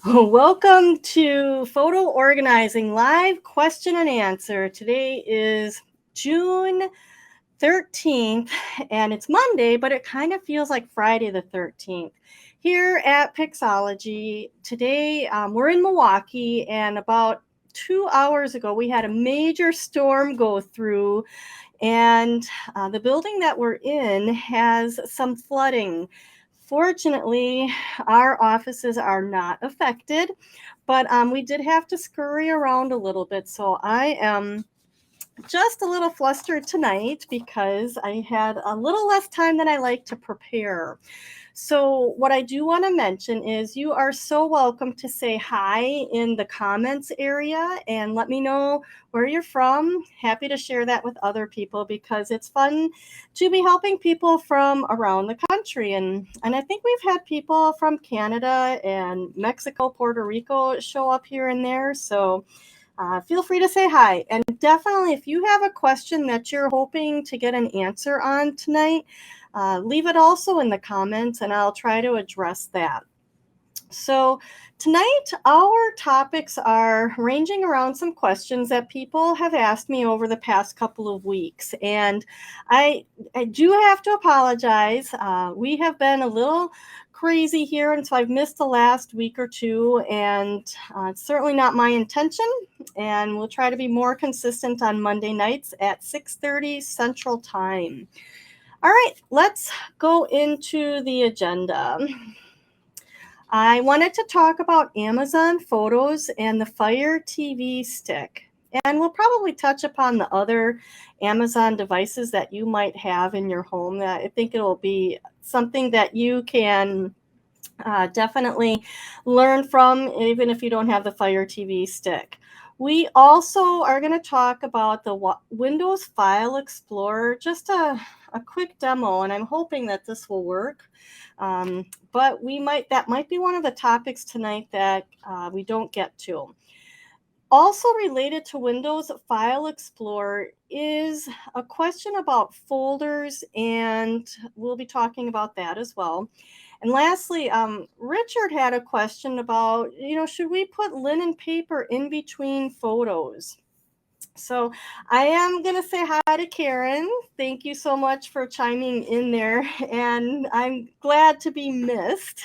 Welcome to Photo Organizing Live Question and Answer. Today is June 13th, and it's Monday, but it kind of feels like Friday the 13th. Here at Pixologie, today we're in Milwaukee, and about 2 hours ago, we had a major storm go through, and the building that we're in has some flooding. Fortunately, our offices are not affected, but we did have to scurry around a little bit. So I am just a little flustered tonight because I had a little less time than I like to prepare. So, what I do want to mention is you are so welcome to say hi in the comments area and let me know where you're from. Happy to share that with other people because it's fun to be helping people from around the country. And I think we've had people from Canada and Mexico, Puerto Rico show up here and there. So, feel free to say hi. And definitely, if you have a question that you're hoping to get an answer on tonight, leave it also in the comments and I'll try to address that. So, tonight our topics are ranging around some questions that people have asked me over the past couple of weeks. And I do have to apologize. We have been a little crazy here, and so I've missed the last week or two, and it's certainly not my intention. And we'll try to be more consistent on Monday nights at 6:30 Central Time. All right, let's go into the agenda. I wanted to talk about Amazon Photos and the Fire TV stick. And we'll probably touch upon the other Amazon devices that you might have in your home. I think it'll be something that you can definitely learn from, even if you don't have the Fire TV stick. We also are going to talk about the Windows File Explorer, just a quick demo, and I'm hoping that this will work. But that might be one of the topics tonight that we don't get to. Also related to Windows File Explorer is a question about folders, and we'll be talking about that as well. And lastly, Richard had a question about, should we put linen paper in between photos? So I am going to say hi to Karen. Thank you so much for chiming in there, and I'm glad to be missed.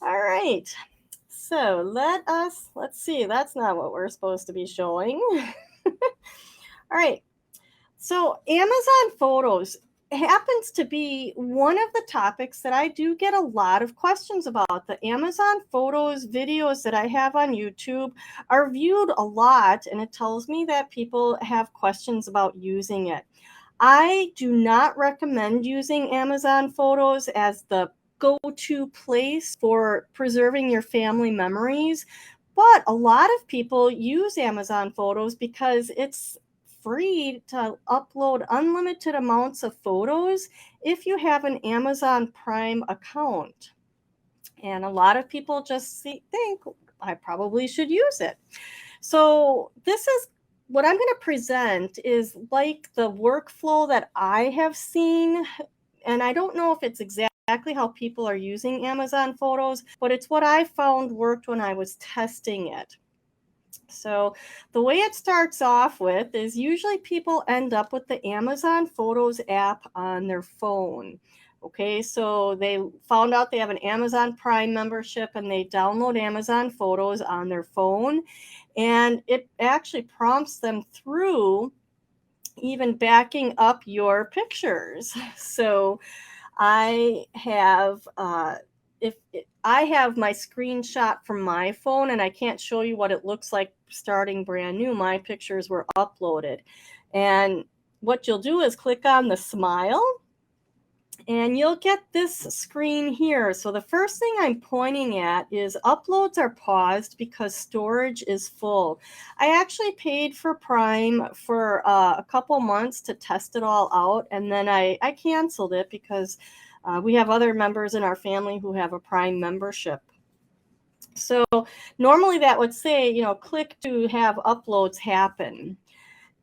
All right. So let's see. That's not what we're supposed to be showing. All right. So Amazon Photos happens to be one of the topics that I do get a lot of questions about. The Amazon Photos videos that I have on YouTube are viewed a lot, and it tells me that people have questions about using it. I do not recommend using Amazon Photos as the go-to place for preserving your family memories, but a lot of people use Amazon Photos because it's free to upload unlimited amounts of photos if you have an Amazon Prime account. And a lot of people just think I probably should use it. So this is what I'm going to present is like the workflow that I have seen. And I don't know if it's exactly how people are using Amazon Photos, but it's what I found worked when I was testing it. So the way it starts off with is usually people end up with the Amazon Photos app on their phone. Okay, so they found out they have an Amazon Prime membership and they download Amazon Photos on their phone, and it actually prompts them through even backing up your pictures. So I have I have my screenshot from my phone, and I can't show you what it looks like starting brand new. My pictures were uploaded. And what you'll do is click on the smile, and you'll get this screen here. So the first thing I'm pointing at is uploads are paused because storage is full. I actually paid for Prime for a couple months to test it all out, and then I canceled it because we have other members in our family who have a Prime membership. So normally that would say, click to have uploads happen.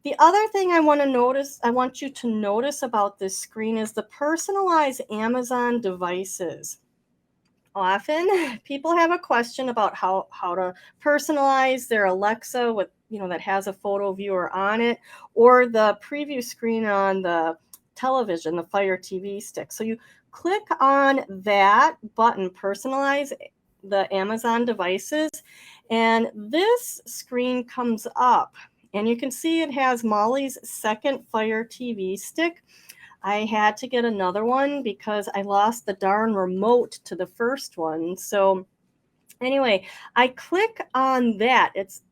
The other thing I want you to notice about this screen is the personalized Amazon devices. often people have a question about how to personalize their Alexa with, that has a photo viewer on it, or the preview screen on the television, the Fire TV stick. So you click on that button, personalize the Amazon devices, and this screen comes up. And you can see it has Mollie's second Fire TV stick. I had to get another one because I lost the darn remote to the first one. So anyway, I click on that. It's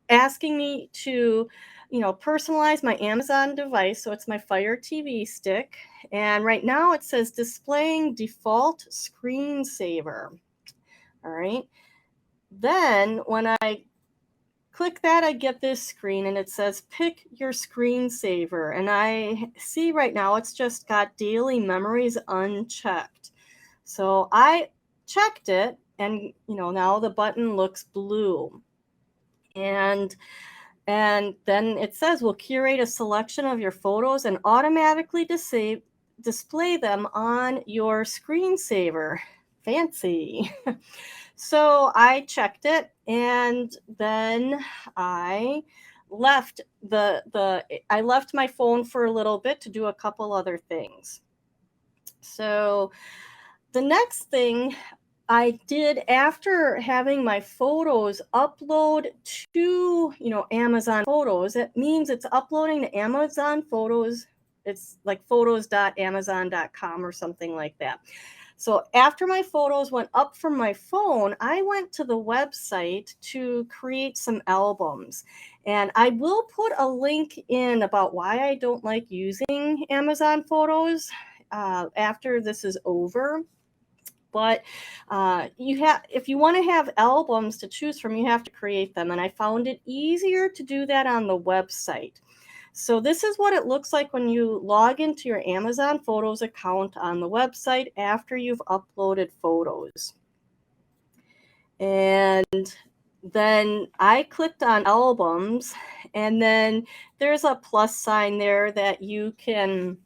asking me to, personalize my Amazon device. So it's my Fire TV stick. And right now it says displaying default screensaver. All right. Then when I click that, I get this screen and it says pick your screensaver. And I see right now it's just got daily memories unchecked. So I checked it, and now the button looks blue. And then it says we'll curate a selection of your photos and automatically display them on your screensaver. Fancy. So I checked it, and then I left I left my phone for a little bit to do a couple other things. So the next thing I did after having my photos upload to, Amazon Photos, it means it's uploading to Amazon Photos. It's like photos.amazon.com or something like that. So after my photos went up from my phone, I went to the website to create some albums. And I will put a link in about why I don't like using Amazon Photos after this is over. But if you want to have albums to choose from, you have to create them. And I found it easier to do that on the website. So this is what it looks like when you log into your Amazon Photos account on the website after you've uploaded photos. And then I clicked on albums, and then there's a plus sign there that you can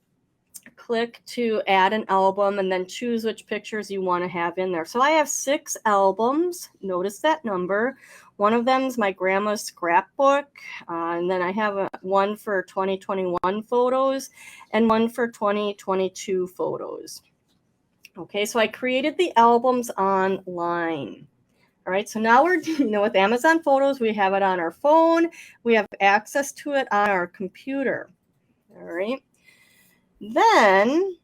click to add an album and then choose which pictures you want to have in there. So I have 6 albums. Notice that number. One of them is my grandma's scrapbook, and then I have one for 2021 photos and one for 2022 photos. Okay, so I created the albums online. All right, so now we're, with Amazon Photos, we have it on our phone. We have access to it on our computer. All right. Then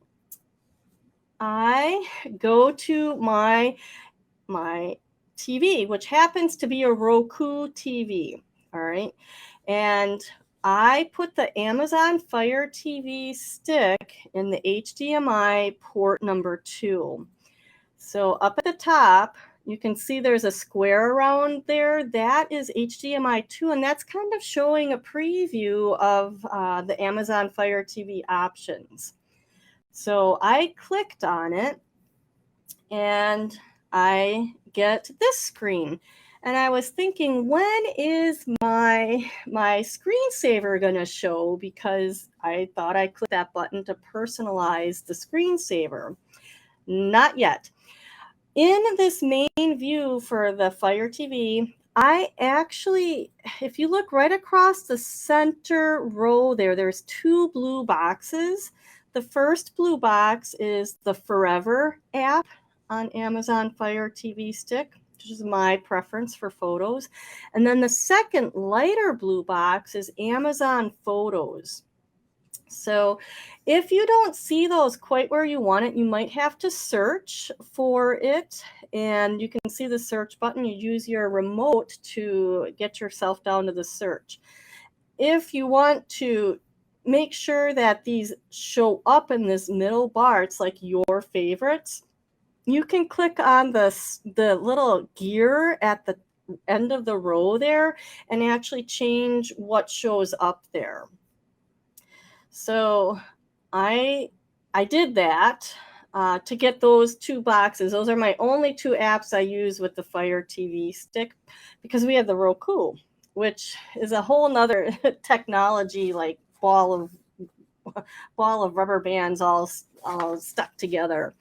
I go to my TV, which happens to be a Roku TV. All right. And I put the Amazon Fire TV stick in the HDMI port number 2. So up at the top, you can see there's a square around there. That is HDMI 2, and that's kind of showing a preview of the Amazon Fire TV options. So I clicked on it, and I get this screen. And I was thinking, when is my screensaver going to show? Because I thought I clicked that button to personalize the screensaver. Not yet. In this main view for the Fire TV, I actually, if you look right across the center row there's 2 blue boxes. The first blue box is the Forever app on Amazon Fire TV stick, which is my preference for photos. And then the second lighter blue box is Amazon Photos. So if you don't see those quite where you want it, you might have to search for it. And you can see the search button. You use your remote to get yourself down to the search. If you want to make sure that these show up in this middle bar, it's like your favorites, you can click on the little gear at the end of the row there and actually change what shows up there. So I did that to get those 2 boxes. Those are my only 2 apps I use with the Fire TV stick, because we have the Roku, which is a whole nother technology, like ball of rubber bands all stuck together.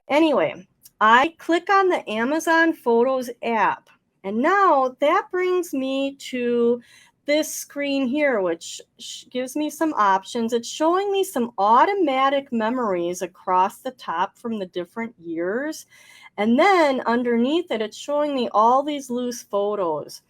Anyway, I click on the Amazon Photos app, and now that brings me to this screen here, which gives me some options. It's showing me some automatic memories across the top from the different years. And then underneath it, it's showing me all these loose photos.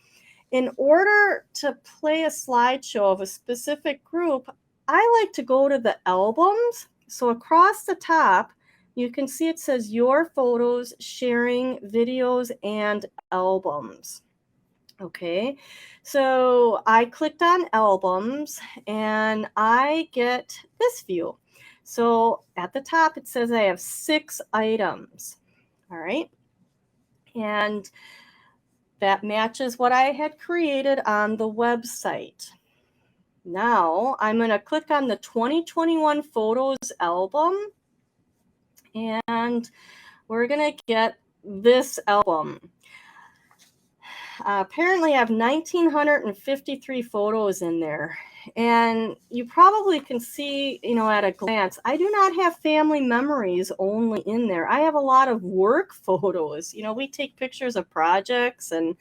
In order to play a slideshow of a specific group, I like to go to the albums. So across the top, you can see it says your photos, sharing, videos, and albums. Okay, so I clicked on albums and I get this view. So at the top, it says I have 6 items. All right, and that matches what I had created on the website. Now I'm going to click on the 2021 photos album, and we're going to get this album. Apparently I have 1,953 photos in there. And you probably can see, at a glance, I do not have family memories only in there. I have a lot of work photos. We take pictures of projects and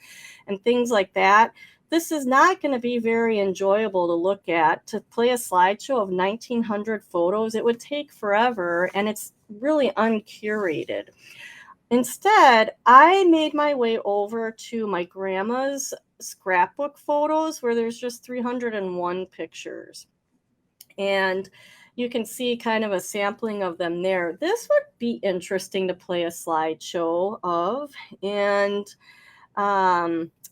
things like that. This is not going to be very enjoyable to look at. To play a slideshow of 1,900 photos, it would take forever, and it's really uncurated. Instead, I made my way over to my grandma's scrapbook photos where there's just 301 pictures. And you can see kind of a sampling of them there. This would be interesting to play a slideshow of. And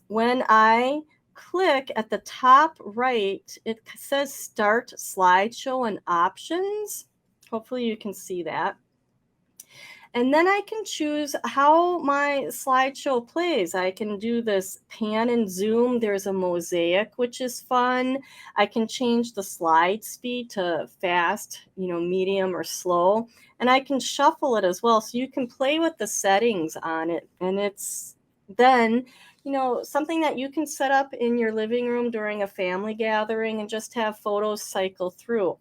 when I click at the top right, it says Start Slideshow and Options. Hopefully you can see that. And then I can choose how my slideshow plays. I can do this pan and zoom. There's a mosaic, which is fun. I can change the slide speed to fast, medium or slow. And I can shuffle it as well. So you can play with the settings on it. And it's then, something that you can set up in your living room during a family gathering and just have photos cycle through.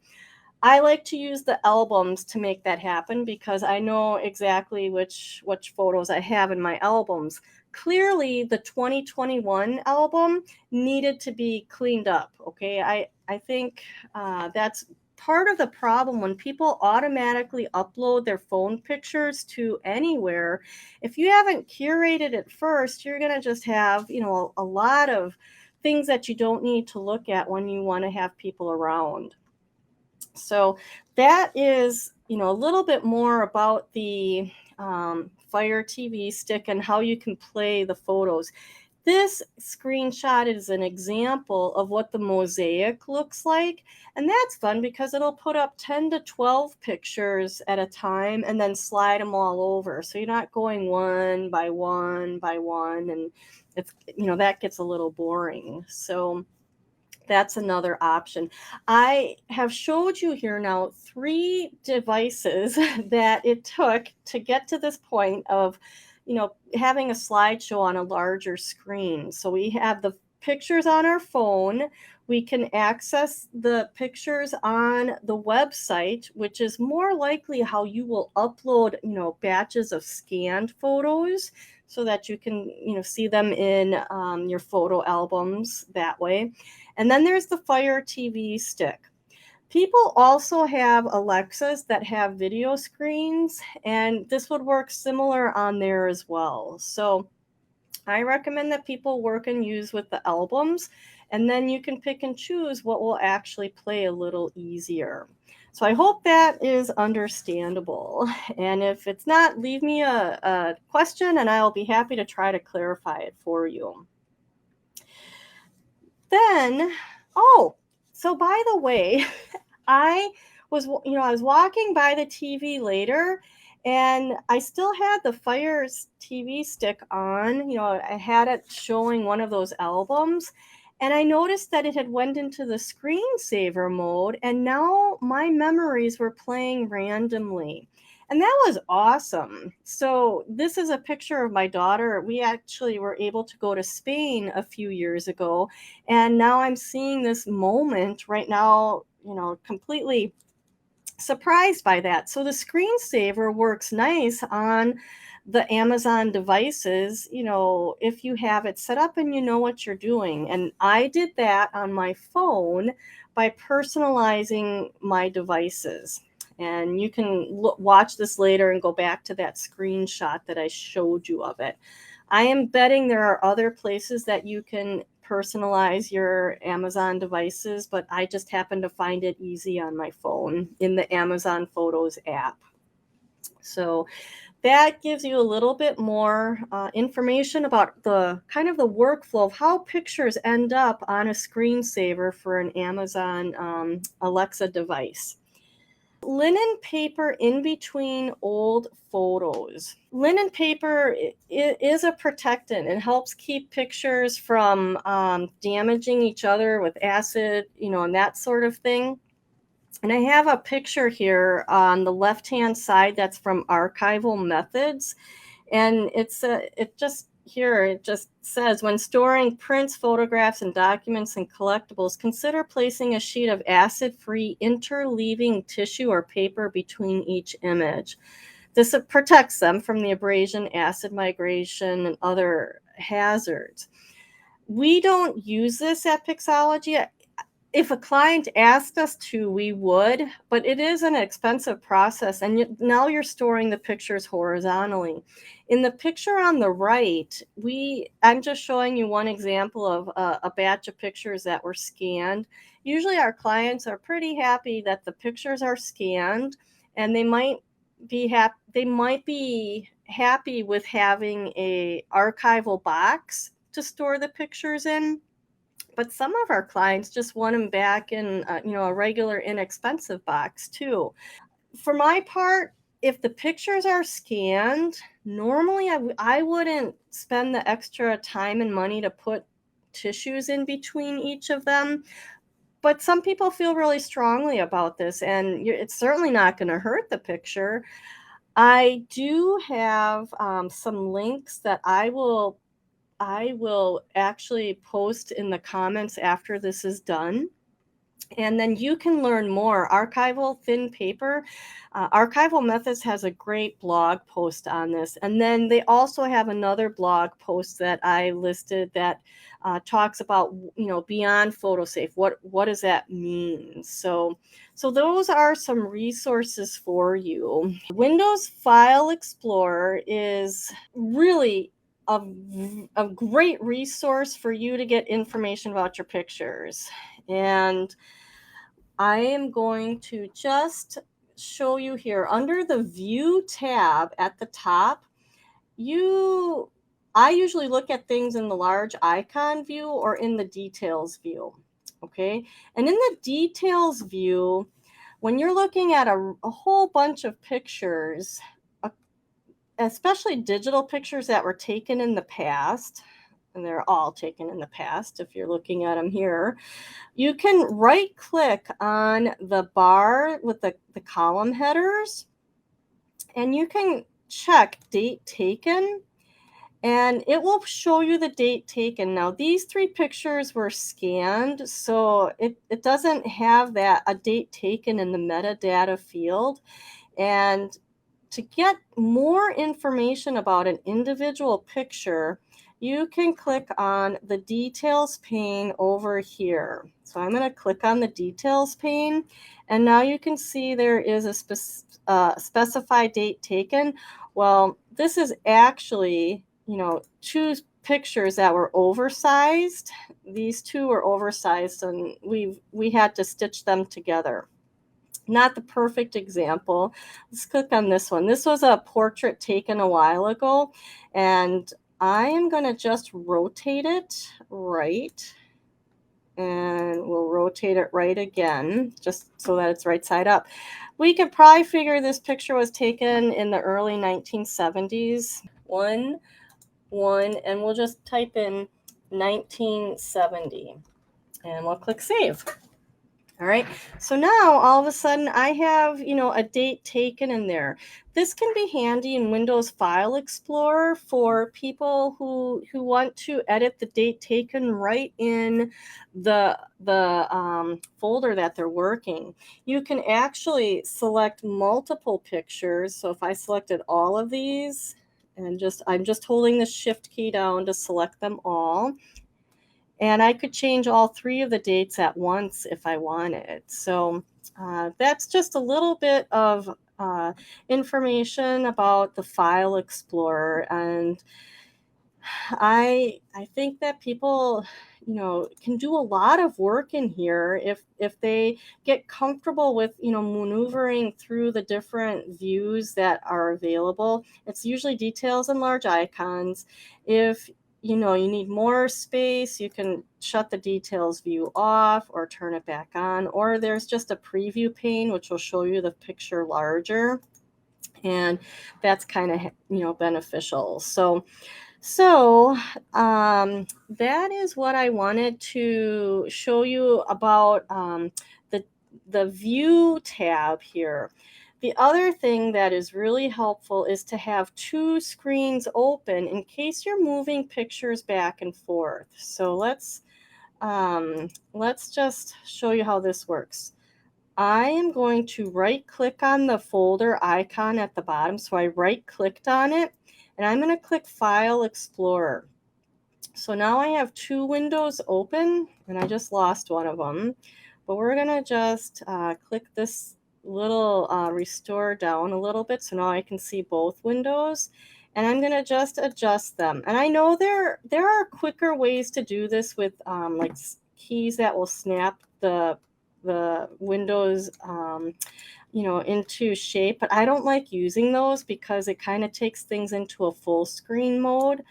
I like to use the albums to make that happen because I know exactly which photos I have in my albums. Clearly, the 2021 album needed to be cleaned up, okay? I think that's part of the problem when people automatically upload their phone pictures to anywhere. If you haven't curated it first, you're going to just have, a lot of things that you don't need to look at when you want to have people around. So that is, a little bit more about the Fire TV stick and how you can play the photos. This screenshot is an example of what the mosaic looks like. And that's fun because it'll put up 10 to 12 pictures at a time and then slide them all over. So you're not going one by one by one. And it's, that gets a little boring. So that's another option. I have showed you here now 3 devices that it took to get to this point of, having a slideshow on a larger screen. So we have the pictures on our phone. We can access the pictures on the website, which is more likely how you will upload, batches of scanned photos so that you can, see them in your photo albums that way. And then there's the Fire TV stick. People also have Alexas that have video screens, and this would work similar on there as well. So I recommend that people work and use with the albums, and then you can pick and choose what will actually play a little easier. So I hope that is understandable. And if it's not, leave me a question and I'll be happy to try to clarify it for you. Then, so by the way, I was walking by the TV later and I still had the Fire TV stick on. I had it showing one of those albums and I noticed that it had went into the screensaver mode and now my memories were playing randomly. And that was awesome. So this is a picture of my daughter. We actually were able to go to Spain a few years ago. And now I'm seeing this moment right now, completely surprised by that. So the screensaver works nice on the Amazon devices, if you have it set up and you know what you're doing. And I did that on my phone by personalizing my devices. And you can watch this later and go back to that screenshot that I showed you of it. I am betting there are other places that you can personalize your Amazon devices, but I just happen to find it easy on my phone in the Amazon Photos app. So that gives you a little bit more information about the kind of the workflow of how pictures end up on a screensaver for an Amazon Alexa device. Linen paper in between old photos. Linen paper is a protectant. It helps keep pictures from damaging each other with acid, and that sort of thing. And I have a picture here on the left-hand side that's from Archival Methods. And it just says, when storing prints, photographs, and documents and collectibles, consider placing a sheet of acid-free interleaving tissue or paper between each image. This protects them from the abrasion, acid migration, and other hazards. We don't use this at Pixologie. If a client asked us to, we would, but it is an expensive process. And now you're storing the pictures horizontally. In the picture on the right, I'm just showing you one example of a batch of pictures that were scanned. Usually our clients are pretty happy that the pictures are scanned, and they might be happy with having a archival box to store the pictures in. But some of our clients just want them back in, a regular inexpensive box too. For my part, if the pictures are scanned, normally I wouldn't spend the extra time and money to put tissues in between each of them. But some people feel really strongly about this, and it's certainly not going to hurt the picture. I do have some links that I will actually post in the comments after this is done. And then you can learn more. Archival Thin Paper. Archival Methods has a great blog post on this. And then they also have another blog post that I listed that talks about, beyond PhotoSafe. What does that mean? So those are some resources for you. Windows File Explorer is really a great resource for you to get information about your pictures. And I am going to just show you here under the View tab at the top. I usually look at things in the large icon view or in the details view. Okay. And in the details view, when you're looking at a whole bunch of pictures, especially digital pictures that were taken in the past, and they're all taken in the past if you're looking at them here, you can right click on the bar with the column headers, and you can check date taken, and it will show you the date taken. Now these 3 pictures were scanned, so it doesn't have a date taken in the metadata field. And to get more information about an individual picture, you can click on the details pane over here. So I'm going to click on the details pane, and now you can see there is a specified date taken. Well, this is actually, 2 pictures that were oversized. These 2 were oversized, and we had to stitch them together. Not the perfect example. Let's click on this one. This was a portrait taken a while ago, and I am going to just rotate it right, and we'll rotate it right again, just so that it's right side up. We could probably figure this picture was taken in the early 1970s. And we'll just type in 1970, and we'll click save. All right, so now all of a sudden I have, a date taken in there. This can be handy in Windows File Explorer for people who want to edit the date taken right in the folder that they're working. You can actually select multiple pictures. So if I selected all of these And I'm just holding the shift key down to select them all. And I could change all 3 of the dates at once if I wanted. So that's just a little bit of information about the File Explorer. And I think that people, can do a lot of work in here if they get comfortable with, maneuvering through the different views that are available. It's usually details and large icons. If you need more space, you can shut the details view off or turn it back on, or there's just a preview pane which will show you the picture larger, and that's kind of beneficial. So that is what I wanted to show you about the View tab here. The other thing that is really helpful is to have 2 screens open in case you're moving pictures back and forth. So let's just show you how this works. I am going to right-click on the folder icon at the bottom. So I right-clicked on it, and I'm going to click File Explorer. So now I have 2 windows open, and I just lost one of them. But we're going to just click this little restore down a little bit, so now I can see both windows. And I'm going to just adjust them. And I know there are quicker ways to do this with like keys that will snap the windows into shape, but I don't like using those because it kind of takes things into a full screen mode.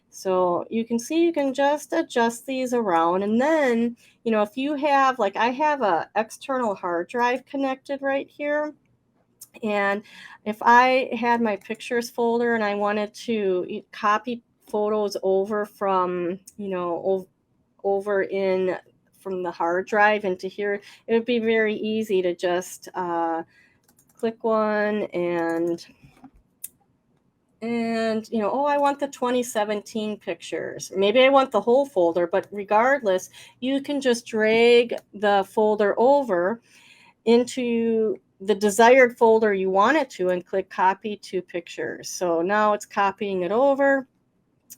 So you can see you can just adjust these around, and then if you have, like, I have a external hard drive connected right here, and if I had my pictures folder and I wanted to copy photos over from over in from the hard drive into here, it would be very easy to just click one and oh, I want the 2017 pictures. Maybe I want the whole folder, but regardless, you can just drag the folder over into the desired folder you want it to and click copy to pictures. So now it's copying it over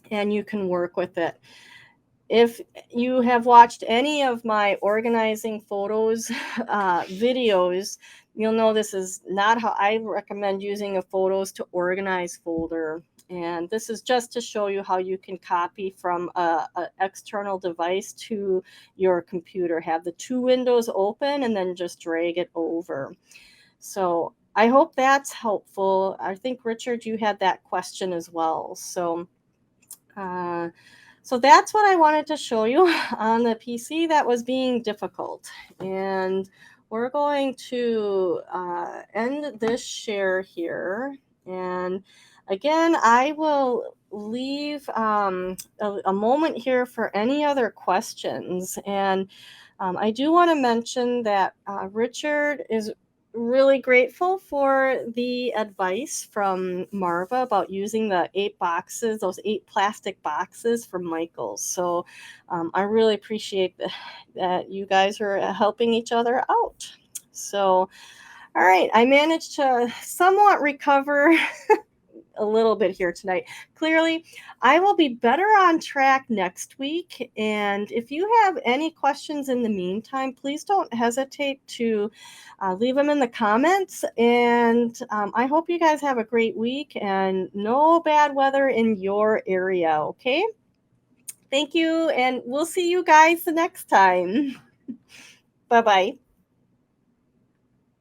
and you can work with it. If you have watched any of my organizing photos videos, you'll know this is not how I recommend using a photos to organize folder. And this is just to show you how you can copy from an external device to your computer. Have the 2 windows open and then just drag it over. So I hope that's helpful. I think, Richard, you had that question as well. So that's what I wanted to show you on the PC that was being difficult. And we're going to end this share here. And again, I will leave a moment here for any other questions. And I do want to mention that Richard is really grateful for the advice from Marva about using the 8 boxes, those 8 plastic boxes from Michaels. So I really appreciate that you guys are helping each other out. So, all right, I managed to somewhat recover a little bit here tonight. Clearly, I will be better on track next week. And if you have any questions in the meantime, please don't hesitate to leave them in the comments. And I hope you guys have a great week and no bad weather in your area, okay? Thank you, and we'll see you guys the next time. Bye-bye.